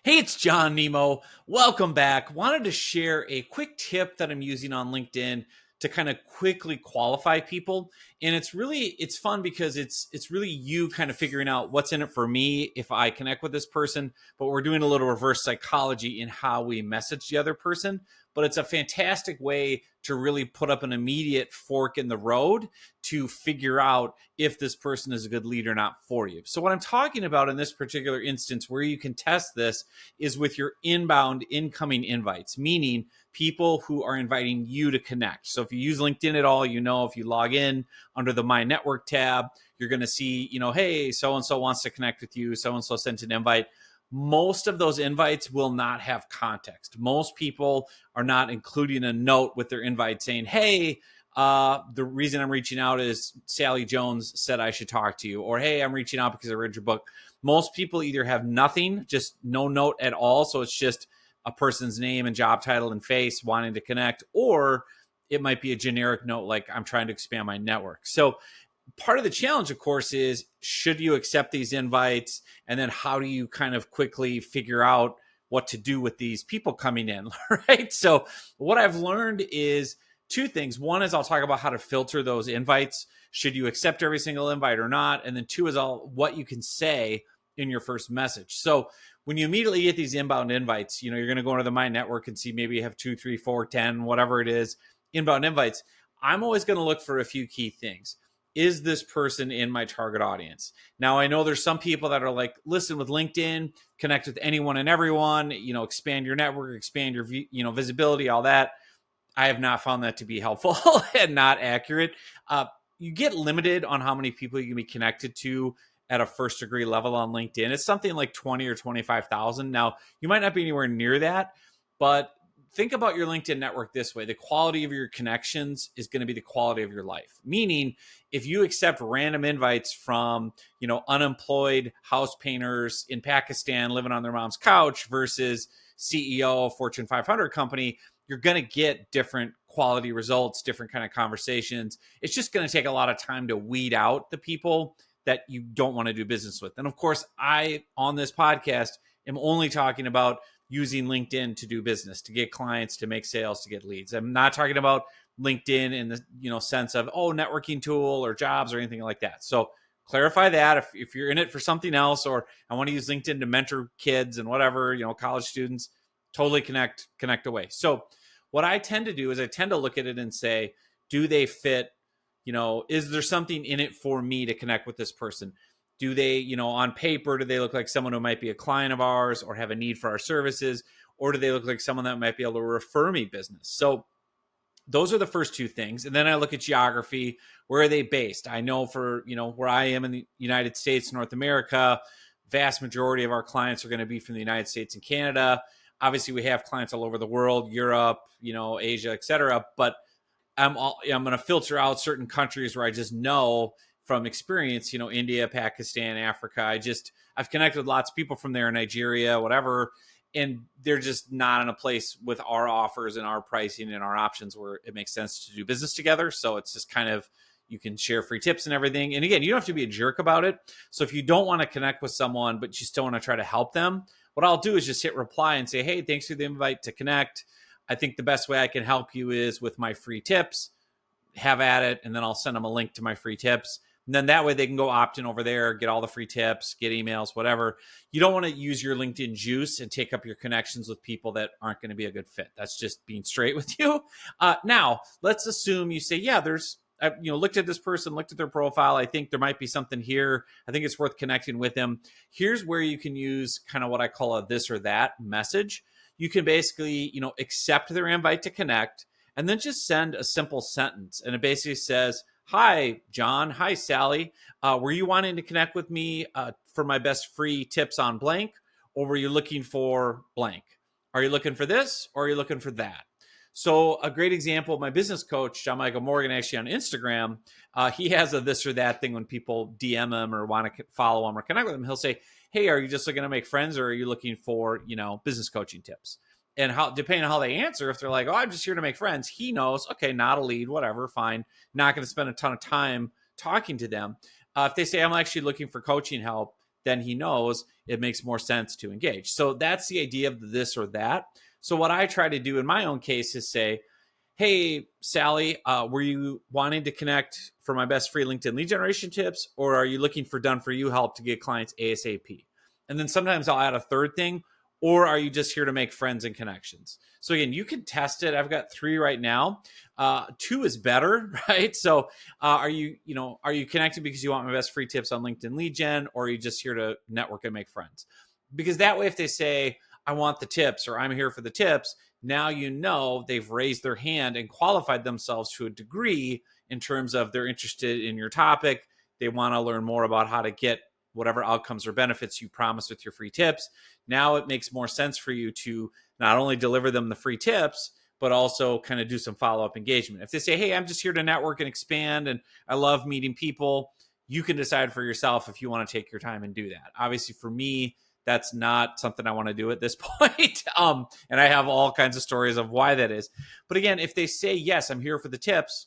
Hey, it's John Nemo. Welcome back. Wanted to share a quick tip that I'm using on LinkedIn to kind of quickly qualify people. And it's fun because it's really you kind of figuring out what's in it for me if I connect with this person, but we're doing a little reverse psychology in how we message the other person. But it's a fantastic way to really put up an immediate fork in the road to figure out if this person is a good lead or not for you. So what I'm talking about in this particular instance where you can test this is with your inbound incoming invites, meaning people who are inviting you to connect. So if you use LinkedIn at all, if you log in under the My Network tab, you're going to see, hey, so-and-so wants to connect with you. So-and-so sent an invite. Most of those invites will not have context. Most people are not including a note with their invite saying, hey, the reason I'm reaching out is Sally Jones said I should talk to you, or hey, I'm reaching out because I read your book. Most people either have nothing, just no note at all. So it's just a person's name and job title and face wanting to connect, or it might be a generic note like I'm trying to expand my network. So part of the challenge, of course, is should you accept these invites? And then how do you kind of quickly figure out what to do with these people coming in, right? So what I've learned is two things. One is I'll talk about how to filter those invites. Should you accept every single invite or not? And then two is what you can say in your first message. So when you immediately get these inbound invites, you're going to go into the My Network and see maybe you have 2, 3, 4, 10, whatever it is, inbound invites. I'm always going to look for a few key things. Is this person in my target audience? Now, I know there's some people that are like, listen, with LinkedIn, connect with anyone and everyone, expand your network, expand your, visibility, all that. I have not found that to be helpful and not accurate. You get limited on how many people you can be connected to at a first degree level on LinkedIn. It's something like 20 or 25,000. Now, you might not be anywhere near that, but think about your LinkedIn network this way. The quality of your connections is going to be the quality of your life. Meaning, if you accept random invites from, unemployed house painters in Pakistan living on their mom's couch versus CEO of Fortune 500 company, you're going to get different quality results, different kind of conversations. It's just going to take a lot of time to weed out the people that you don't want to do business with. And of course, on this podcast, am only talking about using LinkedIn to do business, to get clients, to make sales, to get leads. I'm not talking about LinkedIn in the sense of, networking tool or jobs or anything like that. So clarify that if you're in it for something else, or I want to use LinkedIn to mentor kids and whatever, college students, totally connect away. So what I tend to do is I tend to look at it and say, do they fit? Is there something in it for me to connect with this person? Do they, on paper, do they look like someone who might be a client of ours or have a need for our services? Or do they look like someone that might be able to refer me business? So those are the first two things. And then I look at geography. Where are they based? I know for, where I am in the United States, North America, vast majority of our clients are going to be from the United States and Canada. Obviously, we have clients all over the world, Europe, Asia, et cetera. But I'm going to filter out certain countries where I just know from experience, India, Pakistan, Africa. I've connected with lots of people from there, Nigeria, whatever. And they're just not in a place with our offers and our pricing and our options where it makes sense to do business together. So it's just kind of, you can share free tips and everything. And again, you don't have to be a jerk about it. So if you don't want to connect with someone, but you still want to try to help them, what I'll do is just hit reply and say, hey, thanks for the invite to connect. I think the best way I can help you is with my free tips. Have at it. And then I'll send them a link to my free tips. And then that way they can go opt in over there, get all the free tips, get emails, whatever. You don't want to use your LinkedIn juice and take up your connections with people that aren't going to be a good fit. That's just being straight with you. Now, let's assume you say, yeah, I looked at this person, looked at their profile. I think there might be something here. I think it's worth connecting with them. Here's where you can use kind of what I call a this or that message. You can basically, accept their invite to connect and then just send a simple sentence. And it basically says, hi, John. Hi, Sally. Were you wanting to connect with me for my best free tips on blank? Or were you looking for blank? Are you looking for this or are you looking for that? So a great example, my business coach, John Michael Morgan, actually on Instagram, he has a this or that thing when people DM him or want to follow him or connect with him. He'll say, hey, are you just looking to make friends or are you looking for, business coaching tips? And depending on how they answer, if they're like, oh, I'm just here to make friends, he knows, okay, not a lead, whatever, fine. Not going to spend a ton of time talking to them. If they say, I'm actually looking for coaching help, then he knows it makes more sense to engage. So that's the idea of the this or that. So what I try to do in my own case is say, hey, Sally, were you wanting to connect for my best free LinkedIn lead generation tips, or are you looking for done for you help to get clients ASAP? And then sometimes I'll add a third thing, or are you just here to make friends and connections? So again, you can test it. I've got 3 right now. 2 is better, right? So are you connected because you want my best free tips on LinkedIn lead gen, or are you just here to network and make friends? Because that way, if they say, I want the tips, or I'm here for the tips, now you know they've raised their hand and qualified themselves to a degree in terms of they're interested in your topic. They want to learn more about how to get whatever outcomes or benefits you promise with your free tips. Now it makes more sense for you to not only deliver them the free tips, but also kind of do some follow-up engagement. If they say, hey, I'm just here to network and expand, and I love meeting people, you can decide for yourself if you want to take your time and do that. Obviously, for me, that's not something I want to do at this point. And I have all kinds of stories of why that is. But again, if they say, yes, I'm here for the tips,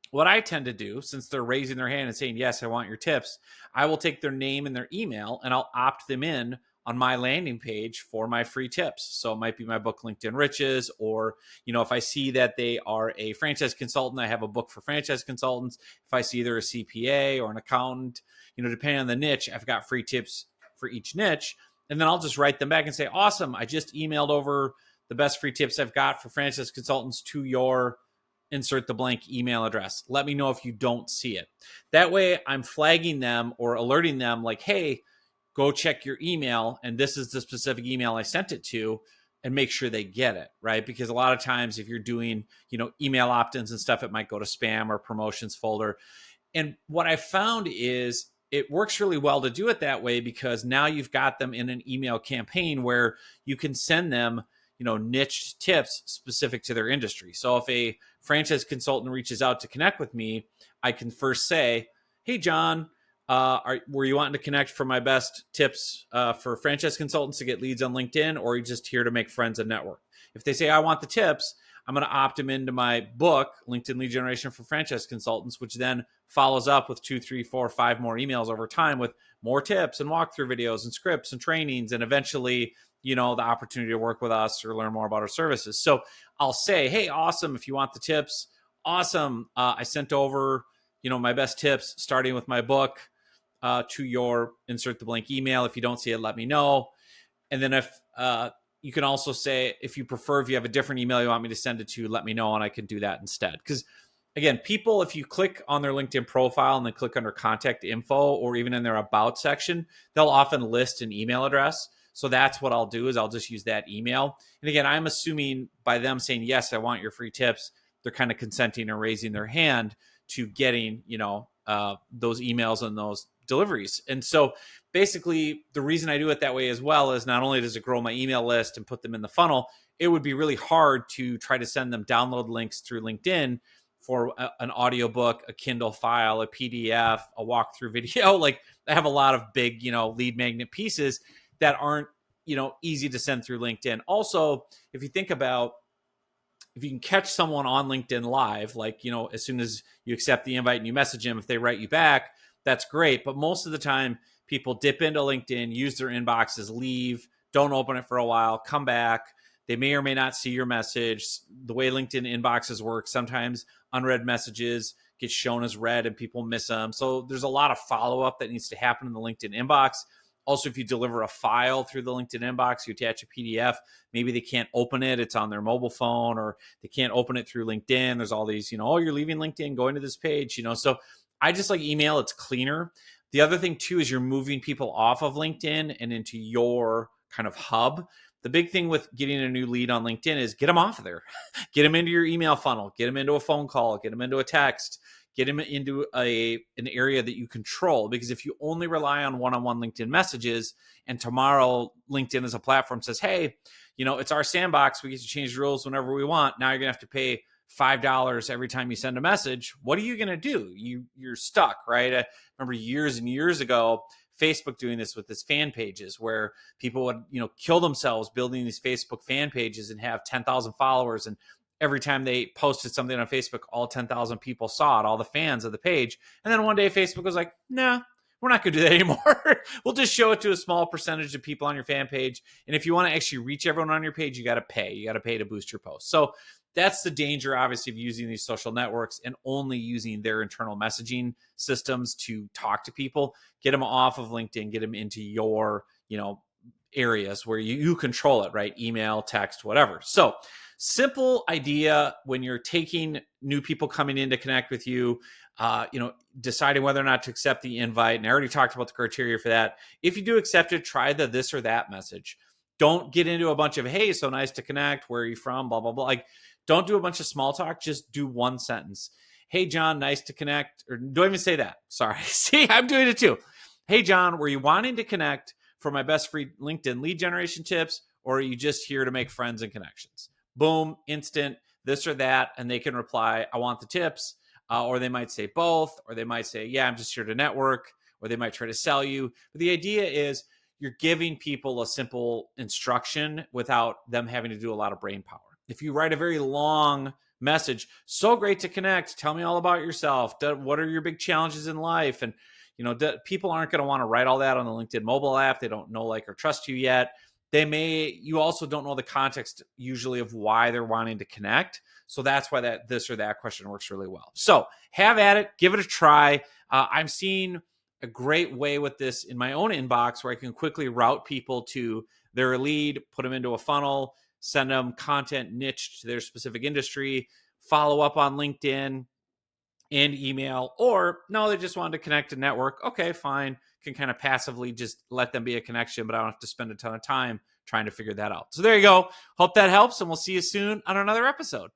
what I tend to do, since they're raising their hand and saying, yes, I want your tips, I will take their name and their email and I'll opt them in on my landing page for my free tips. So it might be my book, LinkedIn Riches, or, if I see that they are a franchise consultant, I have a book for franchise consultants. If I see they're a CPA or an accountant, depending on the niche, I've got free tips for each niche. And then I'll just write them back and say, awesome, I just emailed over the best free tips I've got for franchise consultants to your insert the blank email address. Let me know if you don't see it. That way I'm flagging them or alerting them like, hey, go check your email. And this is the specific email I sent it to, and make sure they get it, right? Because a lot of times if you're doing, email opt-ins and stuff, it might go to spam or promotions folder. And what I found is it works really well to do it that way, because now you've got them in an email campaign where you can send them, niche tips specific to their industry. So if a franchise consultant reaches out to connect with me, I can first say, hey, John, were you wanting to connect for my best tips for franchise consultants to get leads on LinkedIn, or are you just here to make friends and network? If they say, I want the tips, I'm going to opt them into my book, LinkedIn Lead Generation for Franchise Consultants, which then follows up with 2, 3, 4, 5 more emails over time with more tips and walkthrough videos and scripts and trainings, and eventually, the opportunity to work with us or learn more about our services. So I'll say, hey, awesome. If you want the tips, awesome. I sent over, my best tips starting with my book to your insert the blank email. If you don't see it, let me know. And then if you can also say, if you prefer, if you have a different email you want me to send it to, let me know and I can do that instead. Because again, people, if you click on their LinkedIn profile and then click under contact info, or even in their about section, they'll often list an email address. So that's what I'll do, is I'll just use that email. And again, I'm assuming by them saying, yes, I want your free tips, they're kind of consenting or raising their hand to getting, those emails and those deliveries. And so basically the reason I do it that way as well is not only does it grow my email list and put them in the funnel, it would be really hard to try to send them download links through LinkedIn for an audiobook, a Kindle file, a PDF, a walkthrough video. Like I have a lot of big, lead magnet pieces that aren't, easy to send through LinkedIn. Also, if you think about, if you can catch someone on LinkedIn live, like, as soon as you accept the invite and you message them, if they write you back, that's great. But most of the time people dip into LinkedIn, use their inboxes, leave, don't open it for a while, come back. They may or may not see your message. The way LinkedIn inboxes work, sometimes unread messages get shown as read and people miss them. So there's a lot of follow-up that needs to happen in the LinkedIn inbox. Also, if you deliver a file through the LinkedIn inbox, you attach a PDF, maybe they can't open it. It's on their mobile phone, or they can't open it through LinkedIn. There's all these, oh, you're leaving LinkedIn, going to this page, So I just like email. It's cleaner. The other thing too, is you're moving people off of LinkedIn and into your kind of hub. The big thing with getting a new lead on LinkedIn is get them off of there, get them into your email funnel, get them into a phone call, get them into a text, get them into an area that you control. Because if you only rely on one-on-one LinkedIn messages, and tomorrow LinkedIn as a platform says, hey, it's our sandbox, we get to change the rules whenever we want. Now you're going to have to pay $5 every time you send a message. What are you going to do? You're stuck, right? I remember years and years ago, Facebook doing this with its fan pages, where people would, kill themselves building these Facebook fan pages and have 10,000 followers. And every time they posted something on Facebook, all 10,000 people saw it, all the fans of the page. And then one day Facebook was like, nah, We're not going to do that anymore. We'll just show it to a small percentage of people on your fan page. And if you want to actually reach everyone on your page, you got to pay. You got to pay to boost your post. So that's the danger, obviously, of using these social networks and only using their internal messaging systems to talk to people. Get them off of LinkedIn, get them into your, areas where you control it, right? Email, text, whatever. So simple idea when you're taking new people coming in to connect with you, deciding whether or not to accept the invite. And I already talked about the criteria for that. If you do accept it, try the this or that message. Don't get into a bunch of, hey, so nice to connect. Where are you from? Blah, blah, blah. Like, don't do a bunch of small talk. Just do one sentence. Hey, John, nice to connect. Or don't even say that. Sorry. See, I'm doing it too. Hey, John, were you wanting to connect for my best free LinkedIn lead generation tips, or are you just here to make friends and connections? Boom, instant, this or that, and they can reply, I want the tips, or they might say both, or they might say, yeah, I'm just here to network, or they might try to sell you. But the idea is you're giving people a simple instruction without them having to do a lot of brain power. If you write a very long message, so great to connect, tell me all about yourself, what are your big challenges in life, and people aren't going to want to write all that on the LinkedIn mobile app. They don't know, like, or trust you yet. You also don't know the context usually of why they're wanting to connect. So that's why that this or that question works really well. So have at it, give it a try. I'm seeing a great way with this in my own inbox where I can quickly route people to their lead, put them into a funnel, send them content niched to their specific industry, follow up on LinkedIn and email, or no, they just wanted to connect and network. Okay, fine. Can kind of passively just let them be a connection, but I don't have to spend a ton of time trying to figure that out. So there you go. Hope that helps, and we'll see you soon on another episode.